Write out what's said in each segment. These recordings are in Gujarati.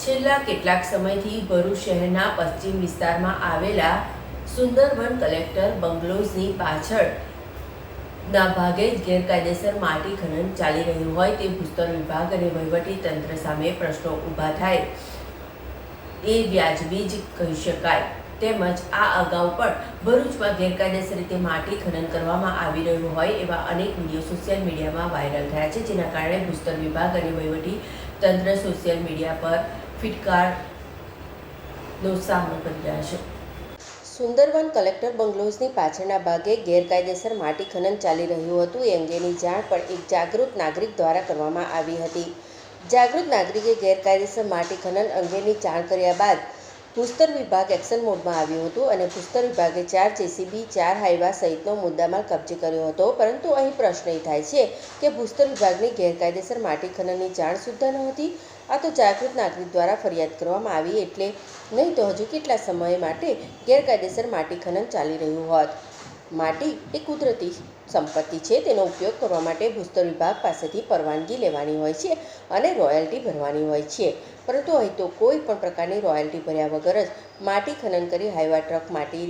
છેલ્લા કેટલાક સમયથી ભરૂચ શહેરના પશ્ચિમ વિસ્તારમાં આવેલા સુંદરવન કલેક્ટર બંગલોઝની પાછળના ભાગે જ ગેરકાયદેસર માટી ખનન ચાલી રહ્યું હોય તે ભૂસ્તર વિભાગ અને વહીવટી તંત્ર સામે પ્રશ્નો ઊભા થાય એ વ્યાજબી જ કહી શકાય. તેમજ આ અગાઉ પણ ભરૂચમાં ગેરકાયદેસર રીતે માટી ખનન કરવામાં આવી રહ્યું હોય એવા અનેક વિડીયો સોશિયલ મીડિયામાં વાયરલ થયા છે, જેના કારણે ભૂસ્તર વિભાગ અને વહીવટી તંત્ર સોશિયલ મીડિયા પર ફિટકારનો સામનો કરી રહ્યા છે. સુંદરવન કલેક્ટર બંગલોઝની પાછળના ભાગે ગેરકાયદેસર માટી ખનન ચાલી રહ્યું હતું એ અંગેની જાણ પણ એક જાગૃત નાગરિક દ્વારા કરવામાં આવી હતી. જાગૃત નાગરિકે ગેરકાયદેસર માટી ખનન અંગેની જાણ કર્યા બાદ ભૂસ્તર વિભાગ એક્શન મોડમાં આવ્યું હતું અને ભૂસ્તર વિભાગે 4 જેસીબી, 4 હાઈવા સહિતનો મુદ્દામાલ કબજે કર્યો હતો. પરંતુ અહીં પ્રશ્ન એ થાય છે કે ભૂસ્તર વિભાગની ગેરકાયદેસર માટી ખનનની જાણ સુદ્ધા નહોતી. આ તો જાગૃત નાગરિક દ્વારા ફરિયાદ કરવામાં આવી એટલે નહીં તો હજુ કેટલા સમય માટે ગેરકાયદેસર માટી ખનન ચાલી રહ્યું હોત. માટી એ કુદરતી સંપત્તિ છે, તેનો ઉપયોગ કરવા માટે ભૂસ્તર વિભાગ પાસેથી પરવાનગી લેવાની હોય છે અને રોયલ્ટી ભરવાની હોય છે. પરંતુ અહીં તો કોઈ પણ પ્રકારની રોયલ્ટી ભર્યા વગર જ માટી ખનન કરી હાઈવા ટ્રક માટી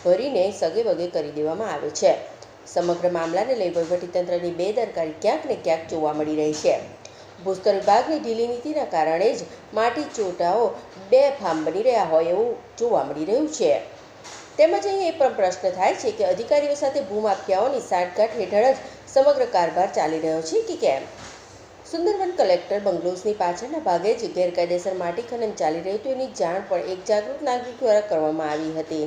ભરીને સગે વગે કરી દેવામાં આવે છે. સમગ્ર મામલાને લઈ વહીવટીતંત્રની બેદરકારી ક્યાંક ને ક્યાંક જોવા મળી રહી છે. ભૂસ્તર વિભાગની ઢીલી નીતિના કારણે જ માટી ચોટાઓ બેફામ બની રહ્યા હોય એવું જોવા મળી રહ્યું છે. તેમજ અહીં એ પણ પ્રશ્ન થાય છે કે અધિકારીઓ સાથે ભૂમાફિયાઓની સાંઠગાંઠ હેઠળ જ સમગ્ર કારભાર ચાલી રહ્યો છે કે કેમ? સુંદરવન કલેક્ટર બંગલોઝની પાછળના ભાગે જ ગેરકાયદેસર માટી ખનન ચાલી રહ્યું હતું એની જાણ પણ એક જાગૃત નાગરિક દ્વારા કરવામાં આવી હતી.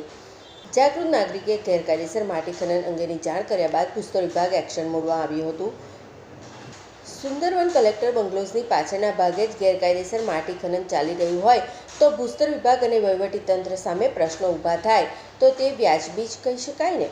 જાગૃત નાગરિકે ગેરકાયદેસર માટી ખનન અંગેની જાણ કર્યા બાદ ભૂસ્તર વિભાગ એક્શન મોડમાં આવ્યું હતું. સુંદરવન કલેક્ટર બંગલોઝની પાછળના ભાગે જ ગેરકાયદેસર માટી ખનન ચાલી રહ્યું હોય તો ભૂસ્તર વિભાગ અને વહીવટી તંત્ર સામે પ્રશ્નો ઊભા થાય તો તે વ્યાજબી જ કહી શકાય ને.